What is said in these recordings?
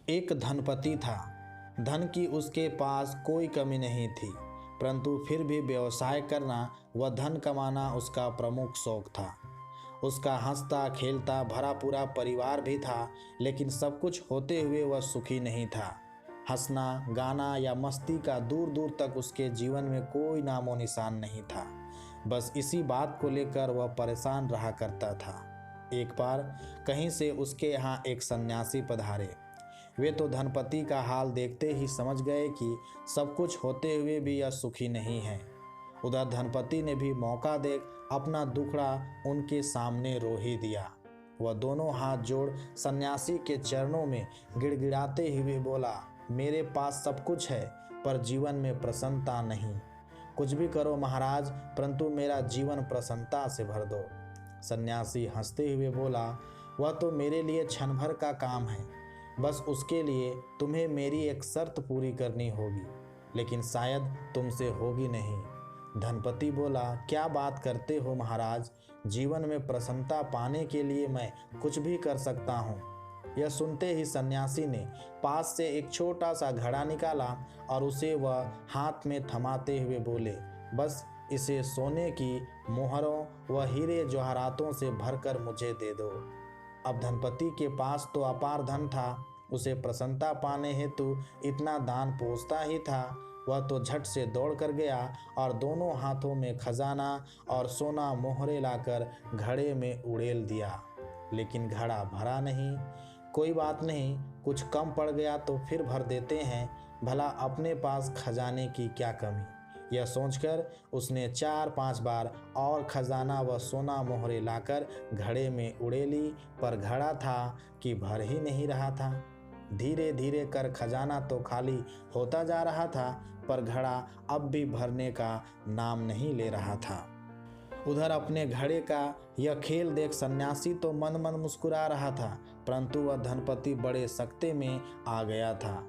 एक धनपति था। धन की उसके पास कोई कमी नहीं थी, परंतु फिर भी व्यवसाय करना व धन कमाना उसका प्रमुख शौक था। उसका हंसता खेलता भरा पूरा परिवार भी था, लेकिन सब कुछ होते हुए वह सुखी नहीं था। हंसना, गाना या मस्ती का दूर दूर तक उसके जीवन में कोई नामो निशान नहीं था। बस इसी बात को लेकर वह परेशान रहा करता था। एक बार कहीं से उसके यहाँ एक सन्यासी पधारे। वे तो धनपति का हाल देखते ही समझ गए कि सब कुछ होते हुए भी यह सुखी नहीं है। उधर धनपति ने भी मौका देख अपना दुखड़ा उनके सामने रो ही दिया। वह दोनों हाथ जोड़ सन्यासी के चरणों में गिड़गिड़ाते हुए बोला, मेरे पास सब कुछ है, पर जीवन में प्रसन्नता नहीं। कुछ भी करो महाराज, परंतु मेरा जीवन प्रसन्नता से भर दो। सन्यासी हंसते हुए बोला, वह तो मेरे लिए क्षण भर का काम है। बस उसके लिए तुम्हें मेरी एक शर्त पूरी करनी होगी, लेकिन शायद तुमसे होगी नहीं। धनपति बोला, क्या बात करते हो महाराज, जीवन में प्रसन्नता पाने के लिए मैं कुछ भी कर सकता हूँ। यह सुनते ही सन्यासी ने पास से एक छोटा सा घड़ा निकाला और उसे वह हाथ में थमाते हुए बोले, बस इसे सोने की मोहरों व हीरे जवाहरातों से भरकर मुझे दे दो। अब धनपति के पास तो अपार धन था, उसे प्रसन्नता पाने हेतु इतना दान पहुँचता ही था। वह तो झट से दौड़ कर गया और दोनों हाथों में खजाना और सोना मोहरे लाकर घड़े में उड़ेल दिया, लेकिन घड़ा भरा नहीं। कोई बात नहीं, कुछ कम पड़ गया तो फिर भर देते हैं, भला अपने पास खजाने की क्या कमी। यह सोचकर उसने 4-5 बार और खजाना व सोना मोहरे लाकर घड़े में उड़ेली, पर घड़ा था कि भर ही नहीं रहा था। धीरे धीरे कर खजाना तो खाली होता जा रहा था, पर घड़ा अब भी भरने का नाम नहीं ले रहा था। उधर अपने घड़े का यह खेल देख सन्यासी तो मन मन मुस्कुरा रहा था, परंतु वह धनपति बड़े सकते में आ गया था।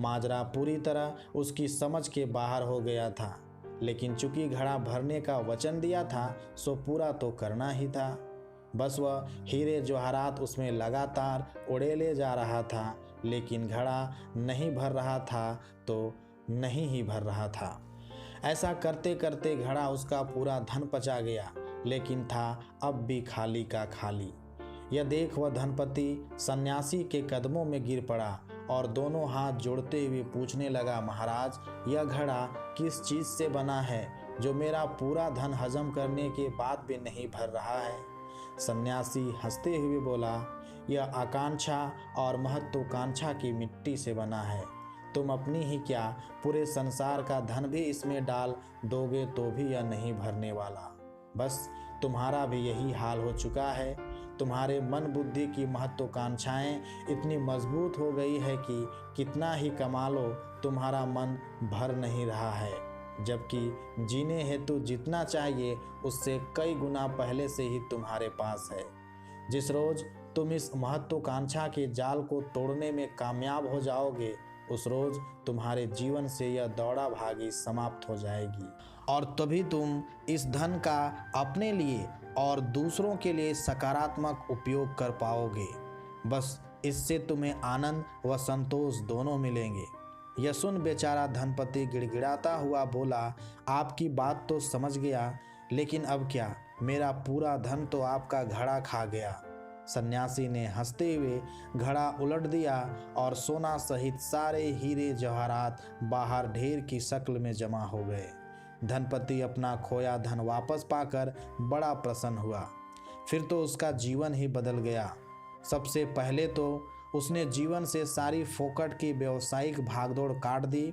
माजरा पूरी तरह उसकी समझ के बाहर हो गया था, लेकिन चूंकि घड़ा भरने का वचन दिया था, सो पूरा तो करना ही था। बस वह हीरे जवाहरात उसमें लगातार उड़ेले जा रहा था, लेकिन घड़ा नहीं भर रहा था तो नहीं ही भर रहा था। ऐसा करते करते घड़ा उसका पूरा धन पचा गया, लेकिन था अब भी खाली का खाली। यह देख वह धनपति सन्यासी के कदमों में गिर पड़ा और दोनों हाथ जोड़ते हुए पूछने लगा, महाराज, यह घड़ा किस चीज़ से बना है जो मेरा पूरा धन हजम करने के बाद भी नहीं भर रहा है। सन्यासी हंसते हुए बोला, यह आकांक्षा और महत्वाकांक्षा की मिट्टी से बना है। तुम अपनी ही क्या, पूरे संसार का धन भी इसमें डाल दोगे तो भी यह नहीं भरने वाला। बस तुम्हारा भी यही हाल हो चुका है। तुम्हारे मन बुद्धि की महत्वाकांक्षाएं इतनी मजबूत हो गई है कि कितना ही कमा लो तुम्हारा मन भर नहीं रहा है, जबकि जीने हेतु जितना चाहिए उससे कई गुना पहले से ही तुम्हारे पास है। जिस रोज तुम इस महत्वाकांक्षा के जाल को तोड़ने में कामयाब हो जाओगे, उस रोज तुम्हारे जीवन से यह दौड़ा भागी समाप्त हो जाएगी और तभी तुम इस धन का अपने लिए और दूसरों के लिए सकारात्मक उपयोग कर पाओगे। बस इससे तुम्हें आनंद व संतोष दोनों मिलेंगे। यह सुन बेचारा धनपति गिड़गिड़ाता हुआ बोला, आपकी बात तो समझ गया, लेकिन अब क्या, मेरा पूरा धन तो आपका घड़ा खा गया। सन्यासी ने हंसते हुए घड़ा उलट दिया और सोना सहित सारे हीरे जवाहरात बाहर ढेर की शक्ल में जमा हो गए। धनपति अपना खोया धन वापस पाकर बड़ा प्रसन्न हुआ। फिर तो उसका जीवन ही बदल गया। सबसे पहले तो उसने जीवन से सारी फोकट की व्यावसायिक भागदौड़ काट दी।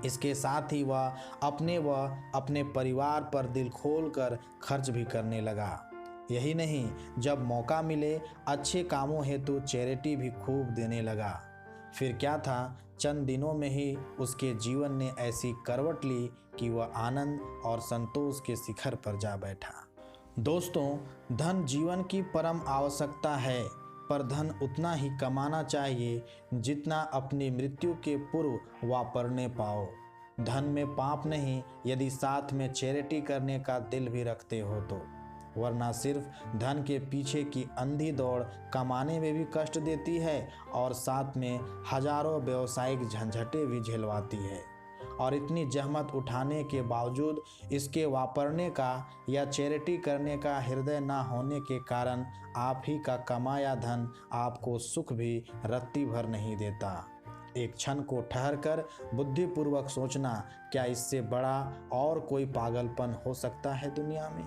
इसके साथ ही वह अपने परिवार पर दिल खोल कर खर्च भी करने लगा। यही नहीं, जब मौका मिले अच्छे कामों हेतु चैरिटी भी खूब देने लगा। फिर क्या था, चंद दिनों में ही उसके जीवन ने ऐसी करवट ली कि वह आनंद और संतोष के शिखर पर जा बैठा। दोस्तों, धन जीवन की परम आवश्यकता है, पर धन उतना ही कमाना चाहिए जितना अपनी मृत्यु के पूर्व वापरने पाओ। धन में पाप नहीं, यदि साथ में चैरिटी करने का दिल भी रखते हो तो। वरना सिर्फ धन के पीछे की अंधी दौड़ कमाने में भी कष्ट देती है और साथ में हजारों व्यावसायिक झंझटें भी झेलवाती है। और इतनी जहमत उठाने के बावजूद इसके वापरने का या चैरिटी करने का हृदय ना होने के कारण आप ही का कमाया धन आपको सुख भी रत्ती भर नहीं देता। एक क्षण को ठहर कर बुद्धिपूर्वक सोचना, क्या इससे बड़ा और कोई पागलपन हो सकता है दुनिया में।